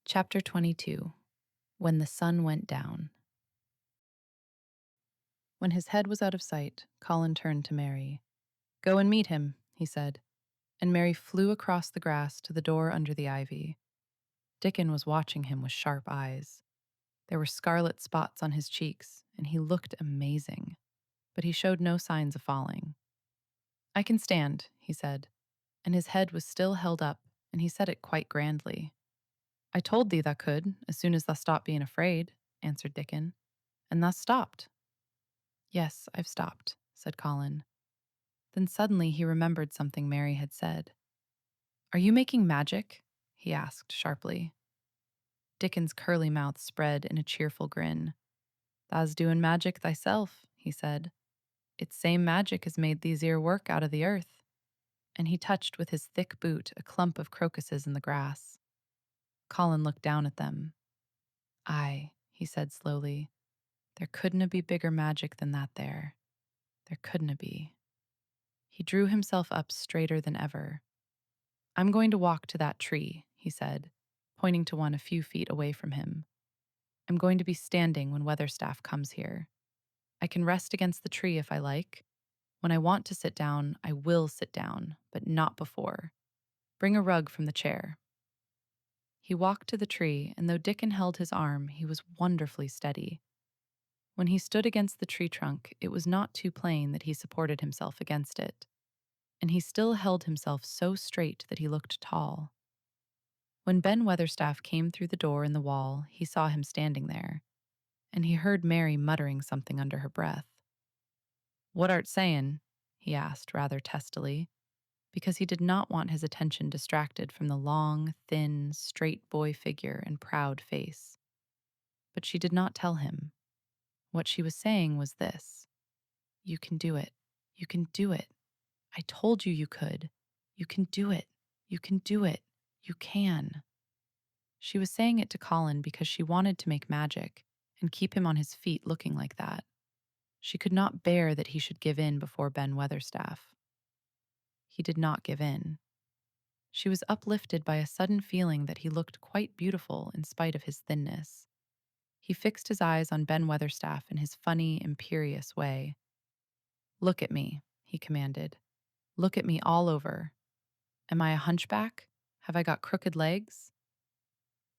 Chapter 22. When the Sun Went Down. When his head was out of sight, Colin turned to Mary. "Go and meet him," he said, and Mary flew across the grass to the door under the ivy. Dickon was watching him with sharp eyes. There were scarlet spots on his cheeks, and he looked amazing, but he showed no signs of falling. "I can stand," he said, and his head was still held up, and he said it quite grandly. "I told thee thou could, as soon as thou stopped being afraid," answered Dickon, "and thou stopped." "Yes, I've stopped," said Colin. Then suddenly he remembered something Mary had said. "Are you making magic?" he asked sharply. Dickon's curly mouth spread in a cheerful grin. "Thou's doin' magic thyself," he said. "It's same magic as made these 'ere work out of the earth." And he touched with his thick boot a clump of crocuses in the grass. Colin looked down at them. "Aye," he said slowly, "there couldna be bigger magic than that there. There couldna be." He drew himself up straighter than ever. "I'm going to walk to that tree," he said, pointing to one a few feet away from him. "I'm going to be standing when Weatherstaff comes here. I can rest against the tree if I like. When I want to sit down, I will sit down, but not before. Bring a rug from the chair." He walked to the tree, and though Dickon held his arm, he was wonderfully steady. When he stood against the tree trunk, it was not too plain that he supported himself against it, and he still held himself so straight that he looked tall. When Ben Weatherstaff came through the door in the wall, he saw him standing there, and he heard Mary muttering something under her breath. "What art sayin'?" he asked rather testily, because he did not want his attention distracted from the long, thin, straight boy figure and proud face. But she did not tell him. What she was saying was this: "You can do it. You can do it. I told you you could. You can do it. You can do it. You can." She was saying it to Colin because she wanted to make magic and keep him on his feet looking like that. She could not bear that he should give in before Ben Weatherstaff. He did not give in. She was uplifted by a sudden feeling that he looked quite beautiful in spite of his thinness. He fixed his eyes on Ben Weatherstaff in his funny, imperious way. "Look at me," he commanded. "Look at me all over. Am I a hunchback? Have I got crooked legs?"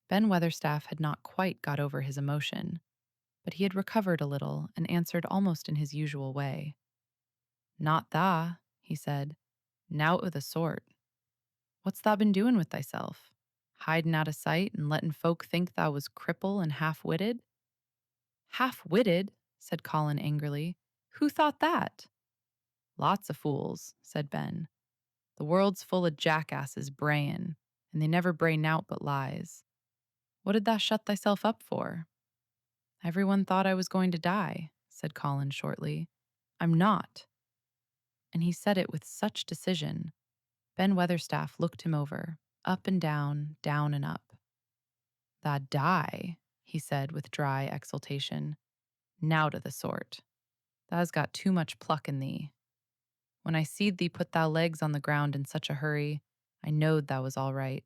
Ben Weatherstaff had not quite got over his emotion, but he had recovered a little and answered almost in his usual way. "Not tha," he said. "Nowt o' the sort. What's thou been doin' with thyself? Hidin' out of sight and lettin' folk think thou was cripple and half-witted?" "Half-witted?" said Colin angrily. "Who thought that?" "Lots o' fools," said Ben. "The world's full o' jackasses brayin', and they never bray nowt but lies. What did thou shut thyself up for?" "Everyone thought I was going to die," said Colin shortly. "I'm not." And he said it with such decision. Ben Weatherstaff looked him over, up and down and up. "Tha die," he said with dry exultation. "Nowt o' the sort. Tha's got too much pluck in thee. When I seed thee put thou legs on the ground in such a hurry, I knowed thou was all right.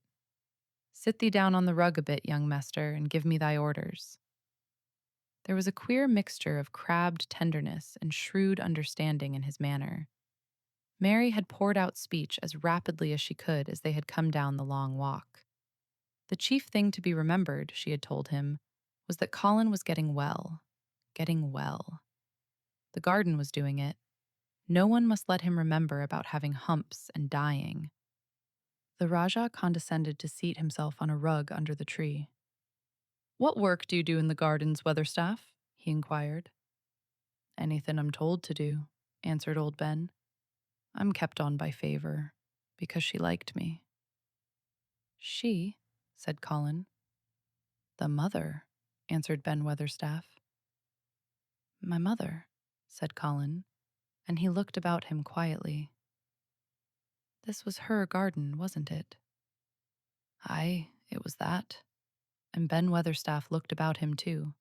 Sit thee down on the rug a bit, young mester, and give me thy orders." There was a queer mixture of crabbed tenderness and shrewd understanding in his manner. Mary had poured out speech as rapidly as she could as they had come down the long walk. The chief thing to be remembered, she had told him, was that Colin was getting well. Getting well. The garden was doing it. No one must let him remember about having humps and dying. The Rajah condescended to seat himself on a rug under the tree. "What work do you do in the gardens, Weatherstaff?" he inquired. "Anything I'm told to do," answered old Ben. "I'm kept on by favor, because she liked me." "She?" said Colin. "The mother," answered Ben Weatherstaff. "My mother," said Colin, and he looked about him quietly. This was her garden, wasn't it? Aye, it was that. And Ben Weatherstaff looked about him too.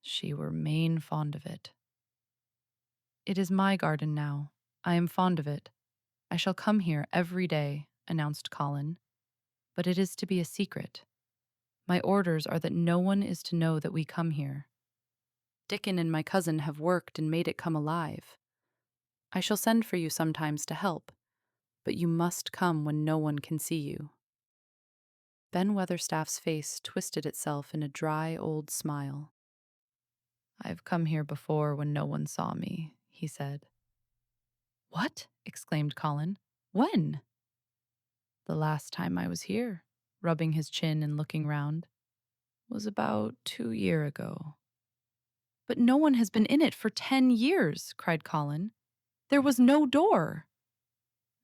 She were main fond of it. "It is my garden now. I am fond of it. I shall come here every day," announced Colin. "But it is to be a secret." My orders are that no one is to know that we come here. Dickon and my cousin have worked and made it come alive. I shall send for you sometimes to help, but you must come when no one can see you." Ben Weatherstaff's face twisted itself in a dry old smile. "I've come here before when no one saw me," he said. "What?" exclaimed Colin. "When?" "The last time I was here," rubbing his chin and looking round, "was about 2 years ago." "But no one has been in it for 10 years," cried Colin. "There was no door."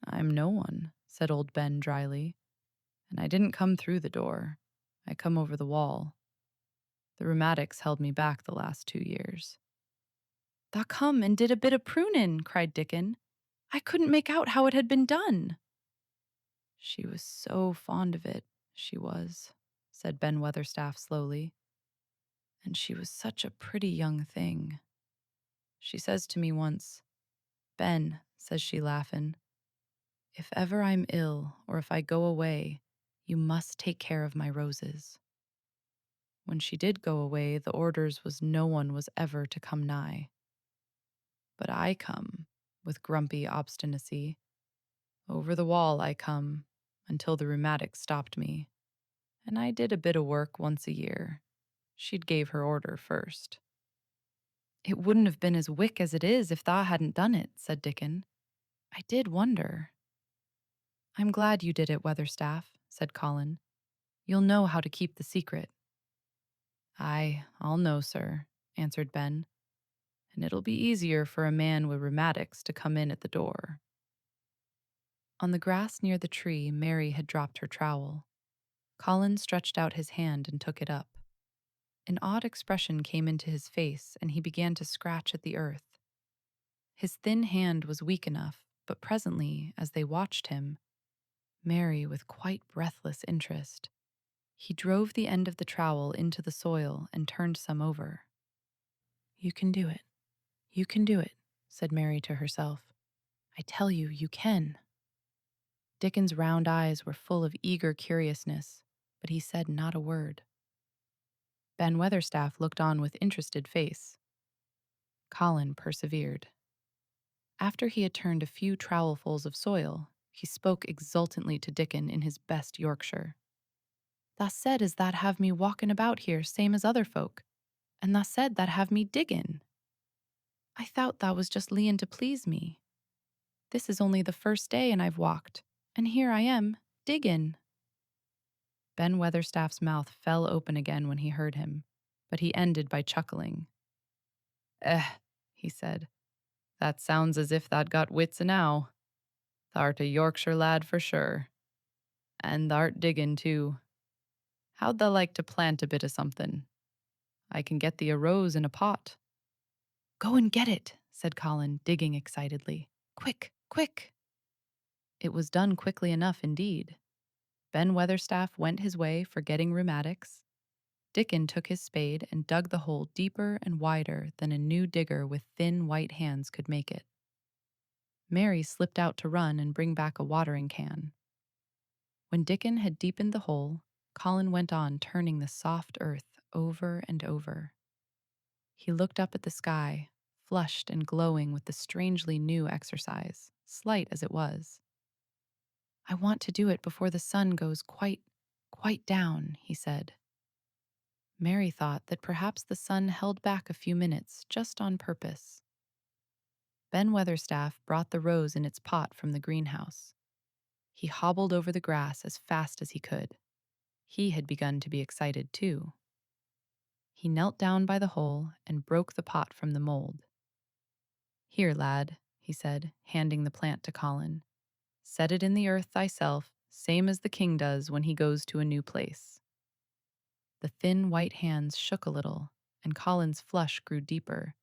"I'm no one," said old Ben dryly, "and I didn't come through the door. I come over the wall. The rheumatics held me back the last 2 years." "Tha come and did a bit of prunin'," cried Dickon. "I couldn't make out how it had been done." "She was so fond of it, she was," said Ben Weatherstaff slowly. "And she was such a pretty young thing. She says to me once, 'Ben,' says she laughin', 'if ever I'm ill or if I go away, you must take care of my roses.' When she did go away, the orders was no one was ever to come nigh. But I come, with grumpy obstinacy. Over the wall I come, until the rheumatics stopped me. And I did a bit of work once a year. She'd gave her order first." "It wouldn't have been as wick as it is if tha hadn't done it," said Dickon. "I did wonder." "I'm glad you did it, Weatherstaff," said Colin. "You'll know how to keep the secret." "Aye, I'll know, sir," answered Ben. "And it'll be easier for a man with rheumatics to come in at the door." On the grass near the tree, Mary had dropped her trowel. Colin stretched out his hand and took it up. An odd expression came into his face, and he began to scratch at the earth. His thin hand was weak enough, but presently, as they watched him, Mary with quite breathless interest, he drove the end of the trowel into the soil and turned some over. "You can do it. You can do it," said Mary to herself. "I tell you, you can." Dickon's round eyes were full of eager curiousness, but he said not a word. Ben Weatherstaff looked on with interested face. Colin persevered. After he had turned a few trowelfuls of soil, he spoke exultantly to Dickon in his best Yorkshire. "Tha said as that'd have me walkin' about here same as other folk, and tha said that'd have me diggin'. I thought tha was just leein' to please me. This is only the first day and I've walked, and here I am, diggin'." Ben Weatherstaff's mouth fell open again when he heard him, but he ended by chuckling. He said, "that sounds as if tha'd got wits enow. Tha'rt a Yorkshire lad for sure. And tha'rt diggin' too. How'd tha like to plant a bit o' something? I can get thee a rose in a pot." "Go and get it," said Colin, digging excitedly. "Quick, quick." It was done quickly enough indeed. Ben Weatherstaff went his way forgetting rheumatics. Dickon took his spade and dug the hole deeper and wider than a new digger with thin white hands could make it. Mary slipped out to run and bring back a watering can. When Dickon had deepened the hole, Colin went on turning the soft earth over and over. He looked up at the sky, flushed and glowing with the strangely new exercise, slight as it was. "I want to do it before the sun goes quite down," he said. Mary thought that perhaps the sun held back a few minutes just on purpose. Ben Weatherstaff brought the rose in its pot from the greenhouse. He hobbled over the grass as fast as he could. He had begun to be excited too. He knelt down by the hole and broke the pot from the mold. "Here, lad," he said, handing the plant to Colin. "Set it in the earth thyself, same as the king does when he goes to a new place." The thin white hands shook a little, and Colin's flush grew deeper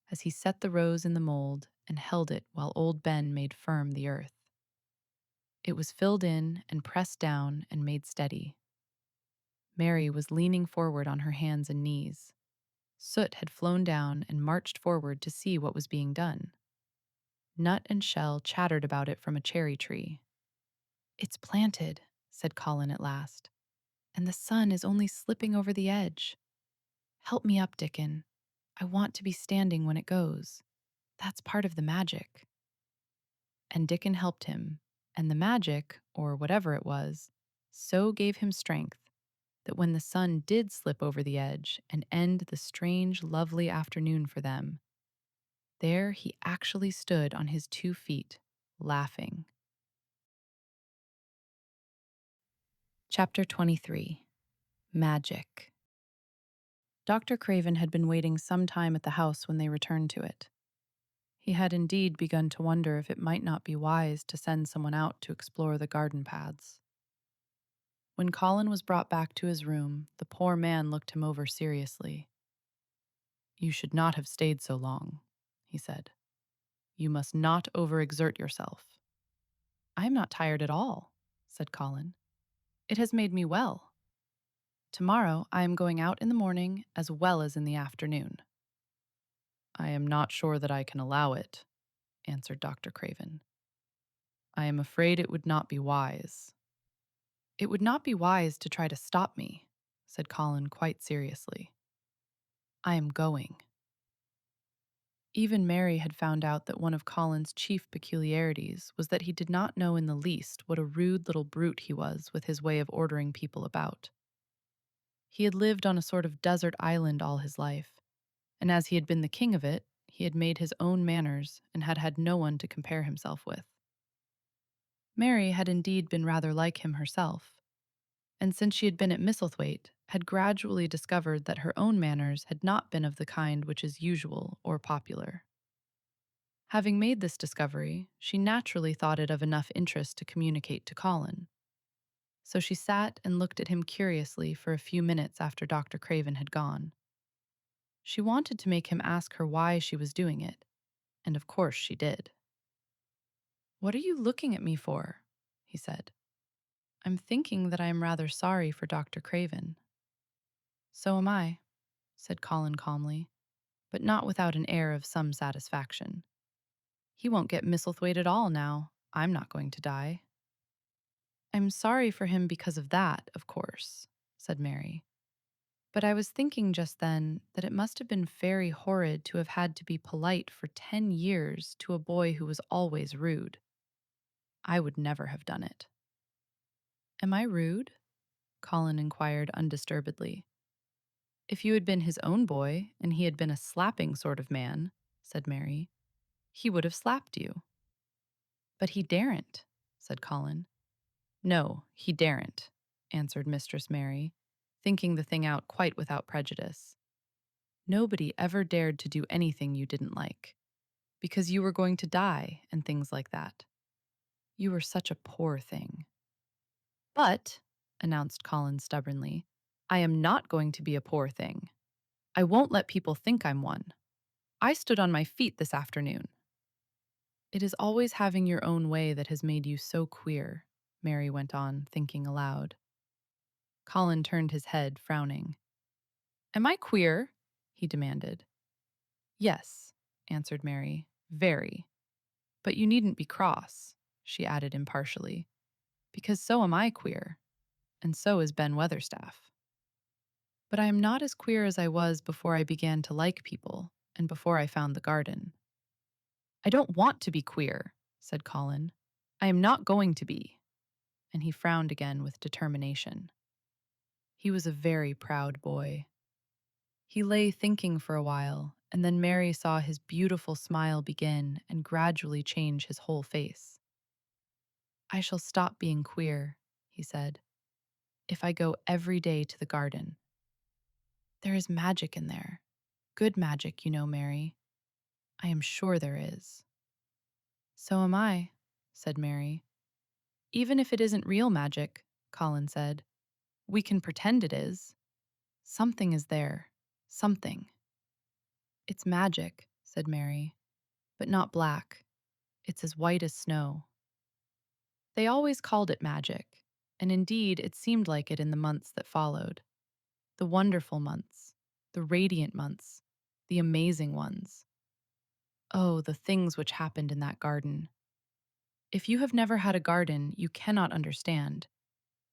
as he set the rose in the mold and held it while old Ben made firm the earth. It was filled in and pressed down and made steady. Mary was leaning forward on her hands and knees. Soot had flown down and marched forward to see what was being done. Nut and Shell chattered about it from a cherry tree. "It's planted," said Colin at last. and the sun is only slipping over the edge. Help me up, Dickon. I want to be standing when it goes. That's part of the magic. And Dickon helped him, and the magic, or whatever it was, so gave him strength that when the sun did slip over the edge and end the strange, lovely afternoon for them, there he actually stood on his 2 feet, laughing. Chapter 23. Magic. Dr. Craven had been waiting some time at the house when they returned to it. He had indeed begun to wonder if it might not be wise to send someone out to explore the garden paths. When Colin was brought back to his room, the poor man looked him over seriously. "You should not have stayed so long," he said. "You must not overexert yourself." "I am not tired at all," said Colin. "It has made me well. Tomorrow I am going out in the morning as well as in the afternoon." "I am not sure that I can allow it," answered Dr. Craven. "I am afraid it would not be wise." "It would not be wise to try to stop me," said Colin quite seriously. "I am going." Even Mary had found out that one of Colin's chief peculiarities was that he did not know in the least what a rude little brute he was with his way of ordering people about. He had lived on a sort of desert island all his life, and as he had been the king of it, he had made his own manners and had had no one to compare himself with. Mary had indeed been rather like him herself, and since she had been at Misselthwaite, had gradually discovered that her own manners had not been of the kind which is usual or popular. Having made this discovery, she naturally thought it of enough interest to communicate to Colin. So she sat and looked at him curiously for a few minutes after Dr. Craven had gone. She wanted to make him ask her why she was doing it, and of course she did. "What are you looking at me for?" he said. "I'm thinking that I am rather sorry for Dr. Craven." "So am I," said Colin calmly, but not without an air of some satisfaction. "He won't get Misselthwaite at all now. I'm not going to die." "I'm sorry for him because of that, of course," said Mary. "But I was thinking just then that it must have been very horrid to have had to be polite for 10 years to a boy who was always rude. I would never have done it." "Am I rude?" Colin inquired undisturbedly. "If you had been his own boy and he had been a slapping sort of man," said Mary, "he would have slapped you." "But he daren't," said Colin. "No, he daren't," answered Mistress Mary, thinking the thing out quite without prejudice. "Nobody ever dared to do anything you didn't like, because you were going to die and things like that. You were such a poor thing." "But," announced Colin stubbornly, "I am not going to be a poor thing. I won't let people think I'm one. I stood on my feet this afternoon." "It is always having your own way that has made you so queer," Mary went on, thinking aloud. Colin turned his head, frowning. "Am I queer?" he demanded. "Yes," answered Mary, "very. But you needn't be cross," she added impartially, "because so am I queer, and so is Ben Weatherstaff. But I am not as queer as I was before I began to like people and before I found the garden." "I don't want to be queer," said Colin. "I am not going to be." And he frowned again with determination. He was a very proud boy. He lay thinking for a while, and then Mary saw his beautiful smile begin and gradually change his whole face. "I shall stop being queer," he said, "if I go every day to the garden. There is magic in there. Good magic, you know, Mary. I am sure there is." "So am I," said Mary. "Even if it isn't real magic," Colin said, "we can pretend it is. Something is there. Something." "It's magic," said Mary, "but not black. It's as white as snow." They always called it magic, and indeed it seemed like it in the months that followed. The wonderful months, the radiant months, the amazing ones. Oh, the things which happened in that garden. If you have never had a garden, you cannot understand.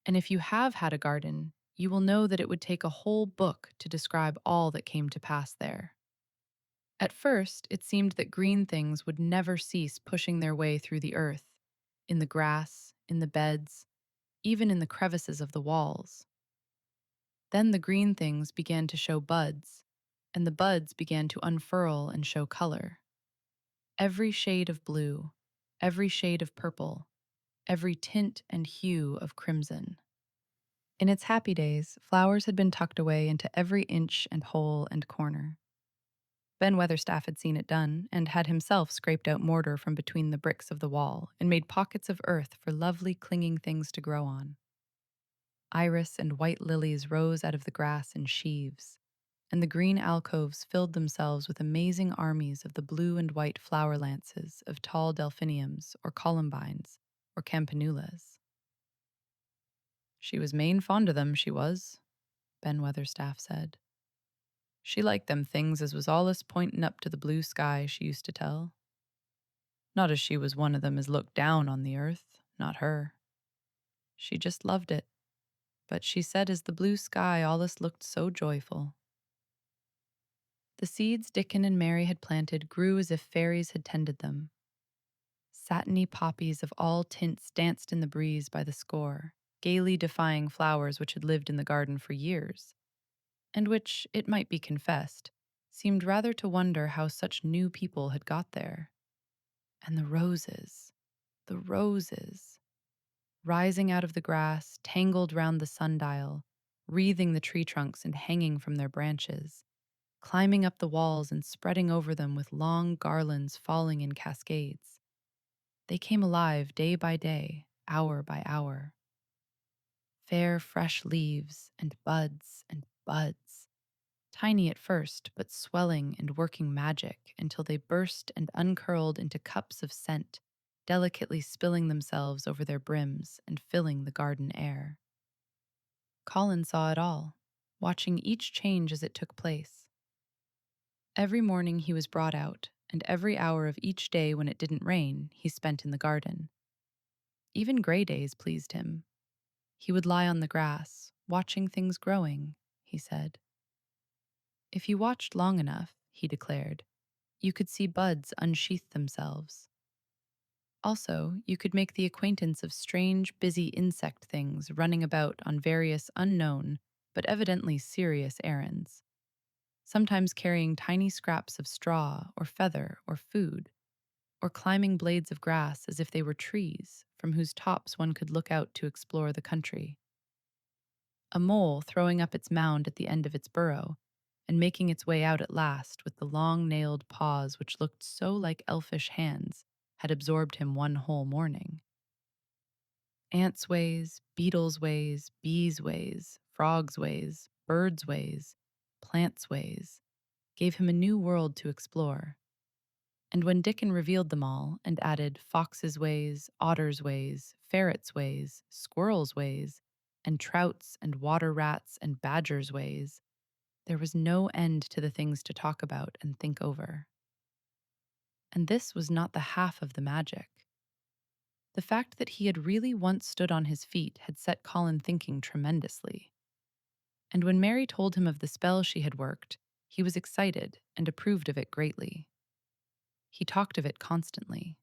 And if you have had a garden, you will know that it would take a whole book to describe all that came to pass there. At first, it seemed that green things would never cease pushing their way through the earth, in the grass, in the beds, even in the crevices of the walls. Then the green things began to show buds, and the buds began to unfurl and show color. Every shade of blue, every shade of purple, every tint and hue of crimson. In its happy days, flowers had been tucked away into every inch and hole and corner. Ben Weatherstaff had seen it done, and had himself scraped out mortar from between the bricks of the wall and made pockets of earth for lovely clinging things to grow on. Iris and white lilies rose out of the grass in sheaves, and the green alcoves filled themselves with amazing armies of the blue and white flower lances of tall delphiniums or columbines or campanulas. She was main fond of them, she was, Ben Weatherstaff said. She liked them things as was allus pointin' up to the blue sky, she used to tell. Not as she was one of them as looked down on the earth, not her. She just loved it, but she said as the blue sky allus looked so joyful. The seeds Dickon and Mary had planted grew as if fairies had tended them. Satiny poppies of all tints danced in the breeze by the score, gaily defying flowers which had lived in the garden for years, and which, it might be confessed, seemed rather to wonder how such new people had got there. And the roses, rising out of the grass, tangled round the sundial, wreathing the tree trunks and hanging from their branches, climbing up the walls and spreading over them with long garlands falling in cascades. They came alive day by day, hour by hour. Fair, fresh leaves and buds, tiny at first, but swelling and working magic until they burst and uncurled into cups of scent, delicately spilling themselves over their brims and filling the garden air. Colin saw it all, watching each change as it took place. Every morning he was brought out, and every hour of each day when it didn't rain, he spent in the garden. Even gray days pleased him. He would lie on the grass, watching things growing, he said. If you watched long enough, he declared, you could see buds unsheath themselves. Also, you could make the acquaintance of strange, busy insect things running about on various unknown, but evidently serious errands, sometimes carrying tiny scraps of straw or feather or food, or climbing blades of grass as if they were trees from whose tops one could look out to explore the country. A mole throwing up its mound at the end of its burrow, and making its way out at last with the long-nailed paws which looked so like elfish hands, had absorbed him one whole morning. Ants' ways, beetles' ways, bees' ways, frogs' ways, birds' ways, plants' ways, gave him a new world to explore. And when Dickon revealed them all and added foxes' ways, otters' ways, ferrets' ways, squirrels' ways, and trouts and water rats and badgers' ways, there was no end to the things to talk about and think over. And this was not the half of the magic. The fact that he had really once stood on his feet had set Colin thinking tremendously. And when Mary told him of the spell she had worked, he was excited and approved of it greatly. He talked of it constantly.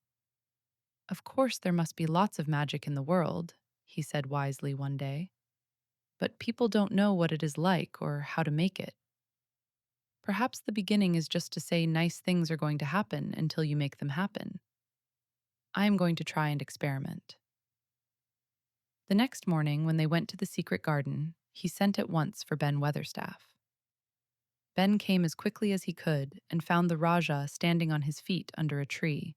Of course there must be lots of magic in the world, he said wisely one day. But people don't know what it is like or how to make it. Perhaps the beginning is just to say nice things are going to happen until you make them happen. I am going to try and experiment. The next morning, when they went to the secret garden, he sent at once for Ben Weatherstaff. Ben came as quickly as he could and found the Rajah standing on his feet under a tree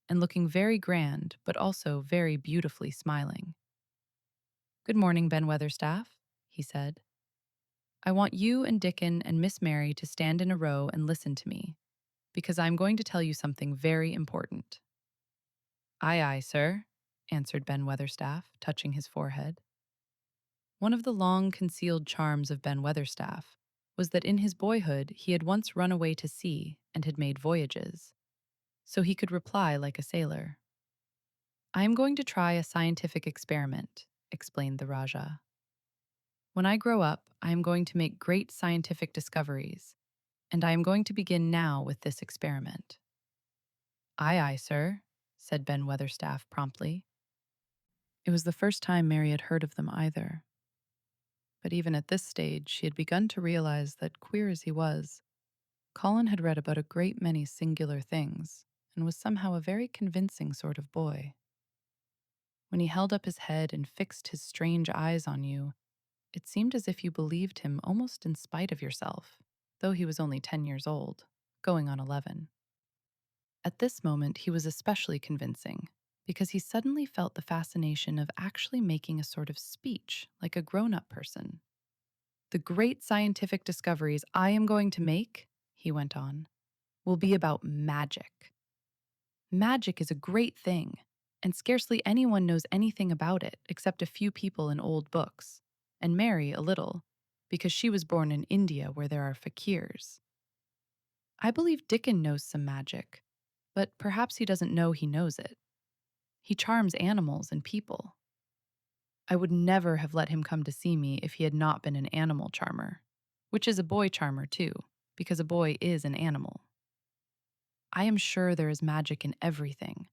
and looking very grand, but also very beautifully smiling. "Good morning, Ben Weatherstaff," he said. "I want you and Dickon and Miss Mary to stand in a row and listen to me, because I am going to tell you something very important." "Aye, aye, sir," answered Ben Weatherstaff, touching his forehead. One of the long-concealed charms of Ben Weatherstaff was that in his boyhood he had once run away to sea and had made voyages, so he could reply like a sailor. "I am going to try a scientific experiment," explained the Rajah. When I grow up, I am going to make great scientific discoveries, and I am going to begin now with this experiment. Aye, aye, sir, said Ben Weatherstaff promptly. It was the first time Mary had heard of them either. But even at this stage, she had begun to realize that, queer as he was, Colin had read about a great many singular things and was somehow a very convincing sort of boy. When he held up his head and fixed his strange eyes on you, it seemed as if you believed him almost in spite of yourself, though he was only 10 years old, going on 11. At this moment, he was especially convincing because he suddenly felt the fascination of actually making a sort of speech like a grown-up person. The great scientific discoveries I am going to make, he went on, will be about magic. Magic is a great thing, and scarcely anyone knows anything about it except a few people in old books, and Mary a little, because she was born in India where there are fakirs. I believe Dickon knows some magic, but perhaps he doesn't know he knows it. He charms animals and people. I would never have let him come to see me if he had not been an animal charmer, which is a boy charmer too, because a boy is an animal. I am sure there is magic in everything,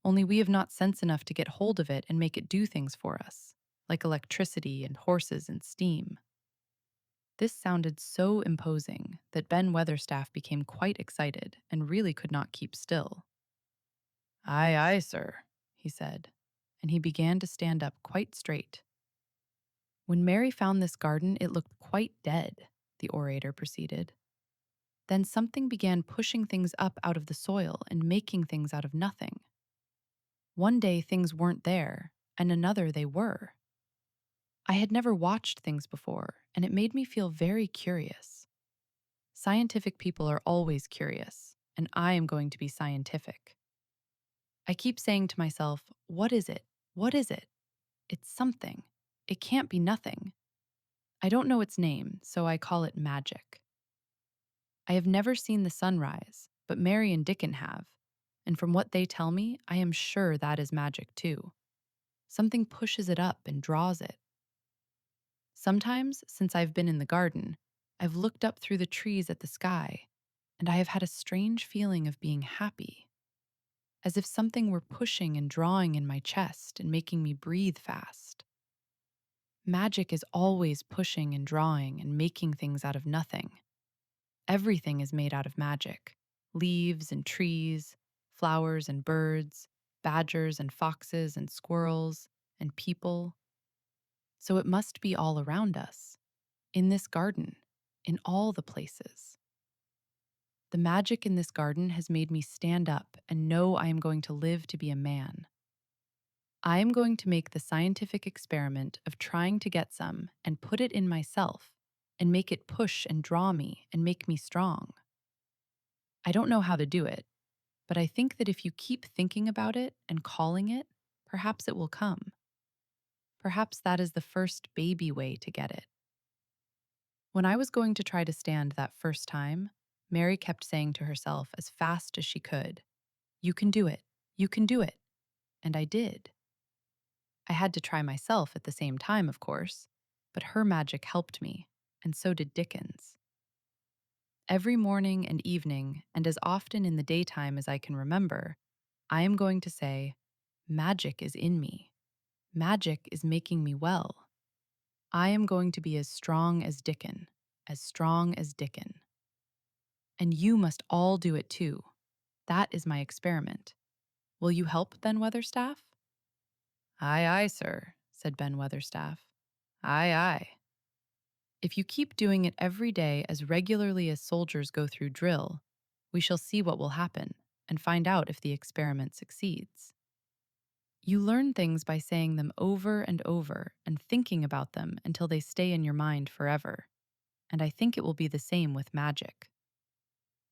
only we have not sense enough to get hold of it and make it do things for us, like electricity and horses and steam. This sounded so imposing that Ben Weatherstaff became quite excited and really could not keep still. Aye, aye, sir, he said, and he began to stand up quite straight. When Mary found this garden, it looked quite dead, the orator proceeded. Then something began pushing things up out of the soil and making things out of nothing. One day things weren't there, and another they were. I had never watched things before, and it made me feel very curious. Scientific people are always curious, and I am going to be scientific. I keep saying to myself, what is it? What is it? It's something. It can't be nothing. I don't know its name, so I call it magic. I have never seen the sun rise, but Mary and Dickon have, and from what they tell me, I am sure that is magic too. Something pushes it up and draws it. Sometimes, since I've been in the garden, I've looked up through the trees at the sky, and I have had a strange feeling of being happy, as if something were pushing and drawing in my chest and making me breathe fast. Magic is always pushing and drawing and making things out of nothing. Everything is made out of magic. Leaves and trees, flowers and birds, badgers and foxes and squirrels and people. So it must be all around us, in this garden, in all the places. The magic in this garden has made me stand up and know I am going to live to be a man. I am going to make the scientific experiment of trying to get some and put it in myself and make it push and draw me and make me strong. I don't know how to do it, but I think that if you keep thinking about it and calling it, perhaps it will come. Perhaps that is the first baby way to get it. When I was going to try to stand that first time, Mary kept saying to herself as fast as she could, "You can do it, you can do it." And I did. I had to try myself at the same time, of course, but her magic helped me, and so did Dickens. Every morning and evening, and as often in the daytime as I can remember, I am going to say, magic is in me. Magic is making me well. I am going to be as strong as Dickon, as strong as Dickon. And you must all do it too. That is my experiment. Will you help, Ben Weatherstaff? Aye, aye, sir, said Ben Weatherstaff. Aye, aye. If you keep doing it every day as regularly as soldiers go through drill, we shall see what will happen and find out if the experiment succeeds. You learn things by saying them over and over and thinking about them until they stay in your mind forever. And I think it will be the same with magic.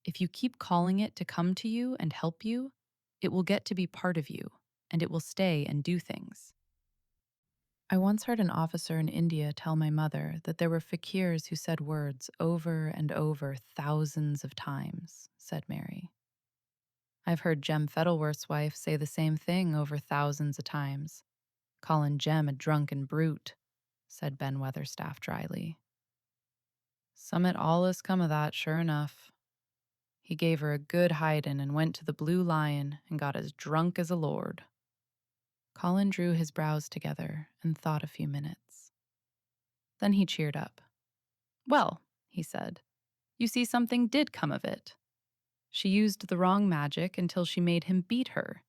If you keep calling it to come to you and help you, it will get to be part of you, and it will stay and do things. I once heard an officer in India tell my mother that there were fakirs who said words over and over thousands of times, said Mary. I've heard Jem Fettleworth's wife say the same thing over thousands of times, calling Jem a drunken brute, said Ben Weatherstaff dryly. Summat allus come o' that, sure enough. He gave her a good hidin' and went to the Blue Lion and got as drunk as a lord. Colin drew his brows together and thought a few minutes. Then he cheered up. Well, he said, you see, something did come of it. She used the wrong magic until she made him beat her.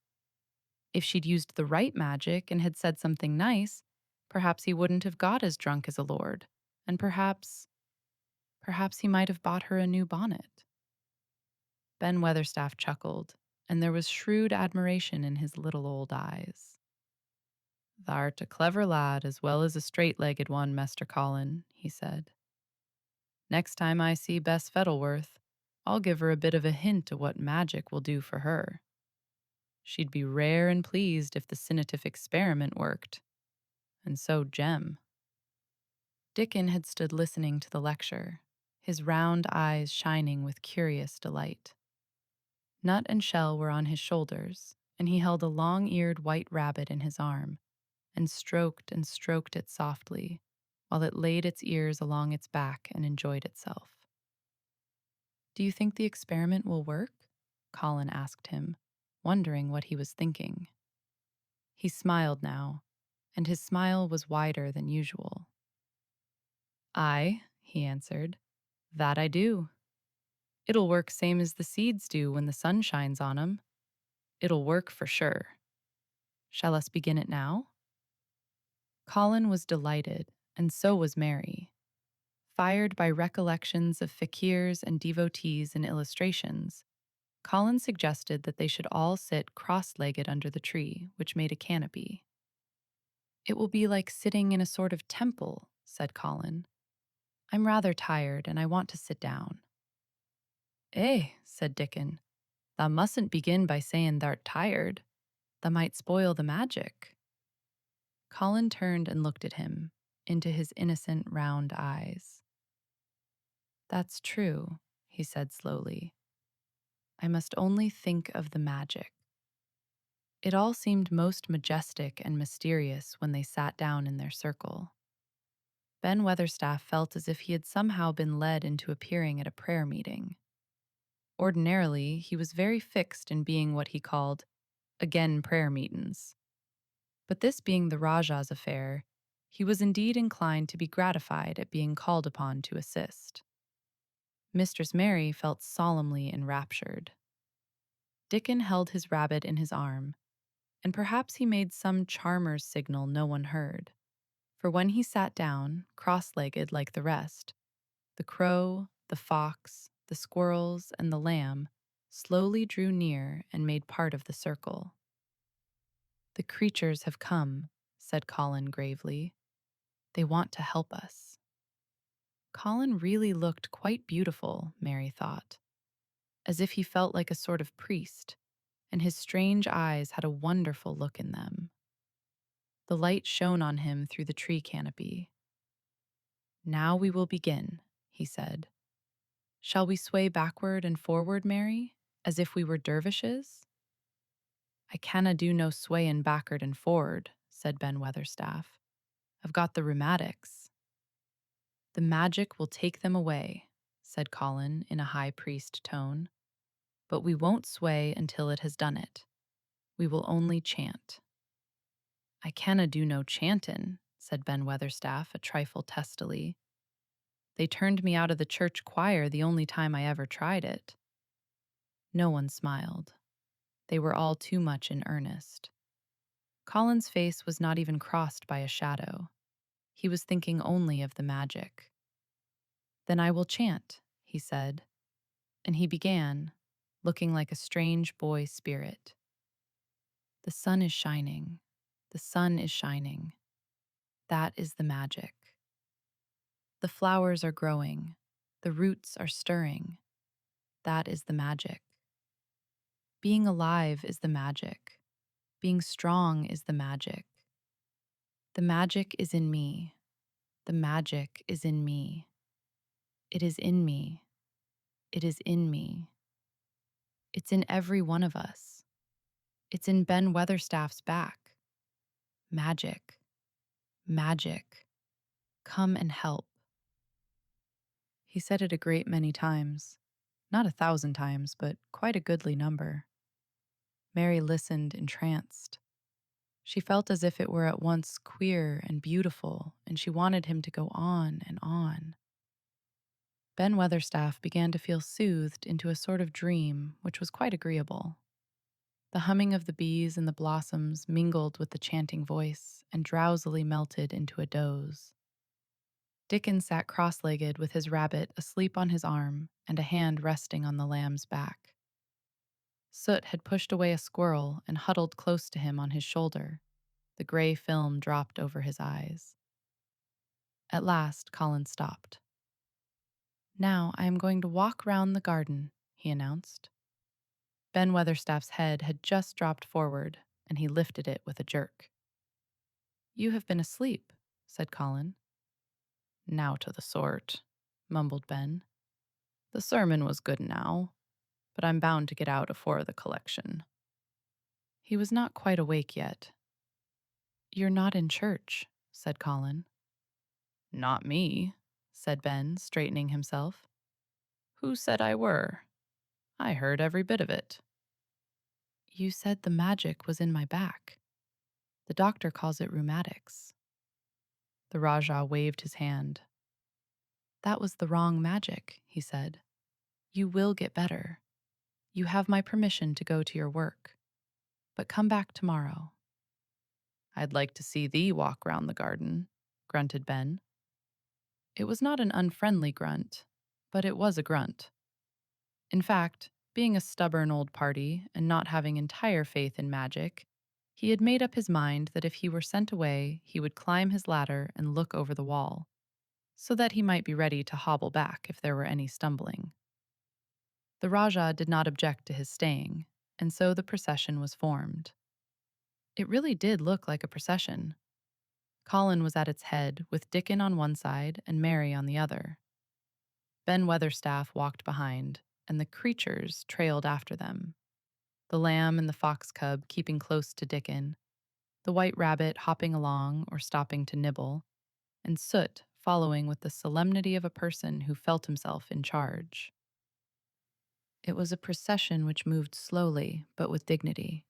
If she'd used the right magic and had said something nice, perhaps he wouldn't have got as drunk as a lord, and perhaps he might have bought her a new bonnet. Ben Weatherstaff chuckled, and there was shrewd admiration in his little old eyes. "Thou'rt a clever lad as well as a straight-legged one, Mester Colin," he said. "Next time I see Bess Fettleworth, I'll give her a bit of a hint o' what magic will do for her. She'd be rare and pleased if the sinative experiment worked. And so Jem." Dickon had stood listening to the lecture, his round eyes shining with curious delight. Nut and Shell were on his shoulders, and he held a long-eared white rabbit in his arm, and stroked it softly, while it laid its ears along its back and enjoyed itself. "Do you think the experiment will work?" Colin asked him, wondering what he was thinking. He smiled now, and his smile was wider than usual. "Aye," he answered, "that I do. It'll work same as the seeds do when the sun shines on 'em. It'll work for sure. Shall us begin it now?" Colin was delighted, and so was Mary. Fired by recollections of fakirs and devotees and illustrations, Colin suggested that they should all sit cross-legged under the tree, which made a canopy. "It will be like sitting in a sort of temple," said Colin. "I'm rather tired, and I want to sit down." "Eh," said Dickon, "thou mustn't begin by saying thou'rt tired. Thou might spoil the magic." Colin turned and looked at him, into his innocent round eyes. "That's true," he said slowly. "I must only think of the magic." It all seemed most majestic and mysterious when they sat down in their circle. Ben Weatherstaff felt as if he had somehow been led into appearing at a prayer meeting. Ordinarily, he was very fixed in being what he called again prayer meetin's. But this being the Rajah's affair, he was indeed inclined to be gratified at being called upon to assist. Mistress Mary felt solemnly enraptured. Dickon held his rabbit in his arm, and perhaps he made some charmer's signal no one heard, for when he sat down, cross-legged like the rest, the crow, the fox, the squirrels, and the lamb slowly drew near and made part of the circle. "The creatures have come," said Colin gravely. "They want to help us." Colin really looked quite beautiful, Mary thought, as if he felt like a sort of priest, and his strange eyes had a wonderful look in them. The light shone on him through the tree canopy. "Now we will begin," he said. "Shall we sway backward and forward, Mary, as if we were dervishes?" "I canna do no swayin' back'ard and for'ard," said Ben Weatherstaff. "I've got the rheumatics." "The magic will take them away," said Colin in a high priest tone. "But we won't sway until it has done it. We will only chant." "I canna do no chantin'," said Ben Weatherstaff a trifle testily. "They turned me out of the church choir the only time I ever tried it." No one smiled. They were all too much in earnest. Colin's face was not even crossed by a shadow. He was thinking only of the magic. "Then I will chant," he said, and he began, looking like a strange boy spirit. "The sun is shining. The sun is shining. That is the magic. The flowers are growing. The roots are stirring. That is the magic. Being alive is the magic. Being strong is the magic. The magic is in me. The magic is in me. It is in me. It is in me. It's in every one of us. It's in Ben Weatherstaff's back. Magic. Magic. Come and help. He said it a great many times. Not 1,000 times, but quite a goodly number. Mary listened entranced. She felt as if it were at once queer and beautiful, and she wanted him to go on and on. Ben Weatherstaff began to feel soothed into a sort of dream, which was quite agreeable. The humming of the bees and the blossoms mingled with the chanting voice and drowsily melted into a doze. Dickon sat cross-legged with his rabbit asleep on his arm and a hand resting on the lamb's back. Soot had pushed away a squirrel and huddled close to him on his shoulder. The gray film dropped over his eyes. At last, Colin stopped. "Now I am going to walk round the garden," he announced. Ben Weatherstaff's head had just dropped forward, and he lifted it with a jerk. "You have been asleep," said Colin. "Now to the sort," mumbled Ben. "The sermon was good now, but I'm bound to get out afore the collection." He was not quite awake yet. "You're not in church," said Colin. "Not me," said Ben, straightening himself. "Who said I were? I heard every bit of it." "You said the magic was in my back. The doctor calls it rheumatics." The Rajah waved his hand. "That was the wrong magic," he said. "You will get better. You have my permission to go to your work. But come back tomorrow." "I'd like to see thee walk round the garden," grunted Ben. It was not an unfriendly grunt, but it was a grunt. In fact, being a stubborn old party and not having entire faith in magic, he had made up his mind that if he were sent away, he would climb his ladder and look over the wall, so that he might be ready to hobble back if there were any stumbling. The Rajah did not object to his staying, and so the procession was formed. It really did look like a procession. Colin was at its head, with Dickon on one side and Mary on the other. Ben Weatherstaff walked behind, and the creatures trailed after them. The lamb and the fox cub keeping close to Dickon, the white rabbit hopping along or stopping to nibble, and Soot following with the solemnity of a person who felt himself in charge. It was a procession which moved slowly, but with dignity.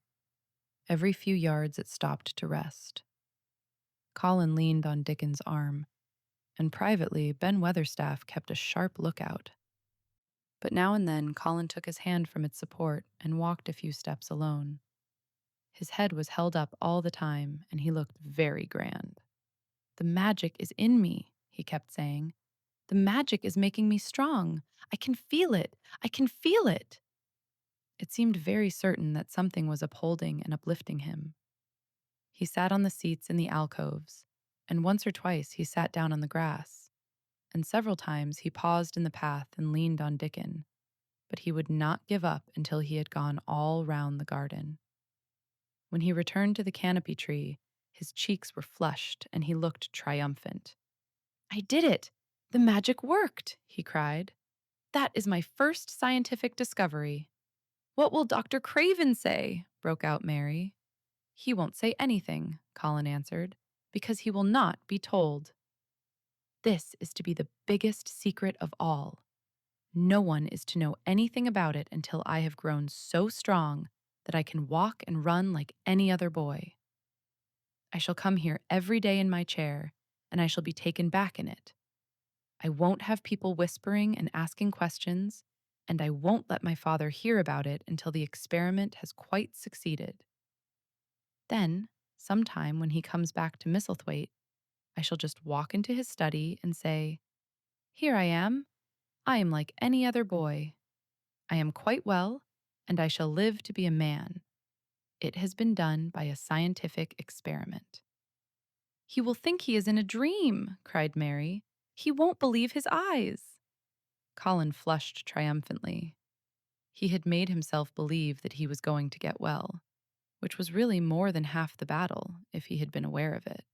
Every few yards it stopped to rest. Colin leaned on Dickon's arm, and privately Ben Weatherstaff kept a sharp lookout. But now and then Colin took his hand from its support and walked a few steps alone. His head was held up all the time, and he looked very grand. "The magic is in me," he kept saying. "The magic is making me strong. I can feel it. I can feel it." It seemed very certain that something was upholding and uplifting him. He sat on the seats in the alcoves, and once or twice he sat down on the grass, and several times he paused in the path and leaned on Dickon, but he would not give up until he had gone all round the garden. When he returned to the canopy tree, his cheeks were flushed and he looked triumphant. "I did it! The magic worked!" he cried. "That is my first scientific discovery." "What will Dr. Craven say?" broke out Mary. "He won't say anything," Colin answered, "because he will not be told. This is to be the biggest secret of all. No one is to know anything about it until I have grown so strong that I can walk and run like any other boy. I shall come here every day in my chair, and I shall be taken back in it. I won't have people whispering and asking questions, and I won't let my father hear about it until the experiment has quite succeeded. Then, sometime when he comes back to Misselthwaite, I shall just walk into his study and say, 'Here I am. I am like any other boy. I am quite well, and I shall live to be a man. It has been done by a scientific experiment.'" "He will think he is in a dream," cried Mary. "He won't believe his eyes." Colin flushed triumphantly. He had made himself believe that he was going to get well, which was really more than half the battle if he had been aware of it.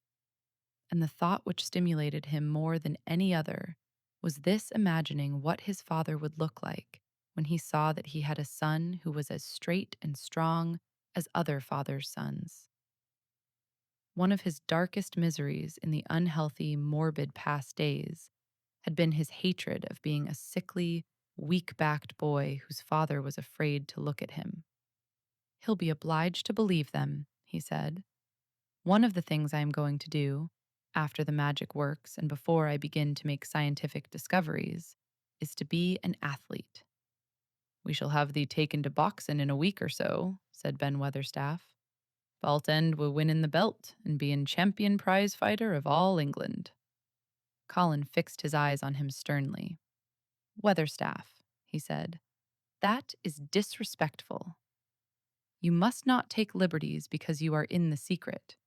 And the thought which stimulated him more than any other was this imagining what his father would look like when he saw that he had a son who was as straight and strong as other fathers' sons. One of his darkest miseries in the unhealthy, morbid past days had been his hatred of being a sickly, weak backed boy whose father was afraid to look at him. "He'll be obliged to believe them," he said. "One of the things I am going to do, after the magic works and before I begin to make scientific discoveries, is to be an athlete." "We shall have thee taken to boxin' in a week or so," said Ben Weatherstaff. "Thou'lt end wi' winnin' the belt and bein' champion prize fighter of all England." Colin fixed his eyes on him sternly. "Weatherstaff," he said, "that is disrespectful. You must not take liberties because you are in the secret.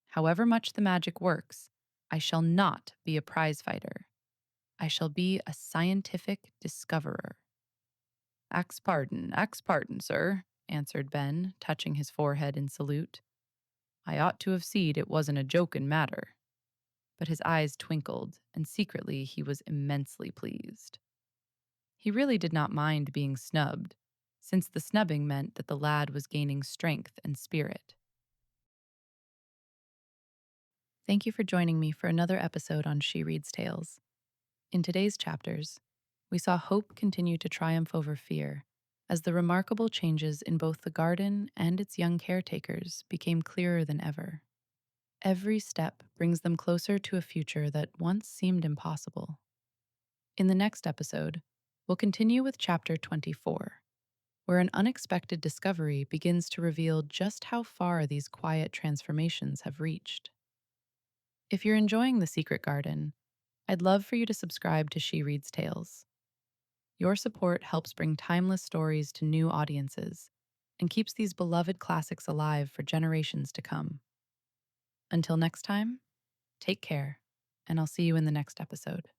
However much the magic works, I shall not be a prize fighter. I shall be a scientific discoverer." Ax pardon, sir," answered Ben, touching his forehead in salute. "I ought to have seed it wasn't a jokin' matter." But his eyes twinkled, and secretly he was immensely pleased. He really did not mind being snubbed, since the snubbing meant that the lad was gaining strength and spirit. Thank you for joining me for another episode on She Reads Tales. In today's chapters, we saw hope continue to triumph over fear as the remarkable changes in both the garden and its young caretakers became clearer than ever. Every step brings them closer to a future that once seemed impossible. In the next episode, we'll continue with chapter 24, where an unexpected discovery begins to reveal just how far these quiet transformations have reached. If you're enjoying The Secret Garden, I'd love for you to subscribe to She Reads Tales. Your support helps bring timeless stories to new audiences and keeps these beloved classics alive for generations to come. Until next time, take care, and I'll see you in the next episode.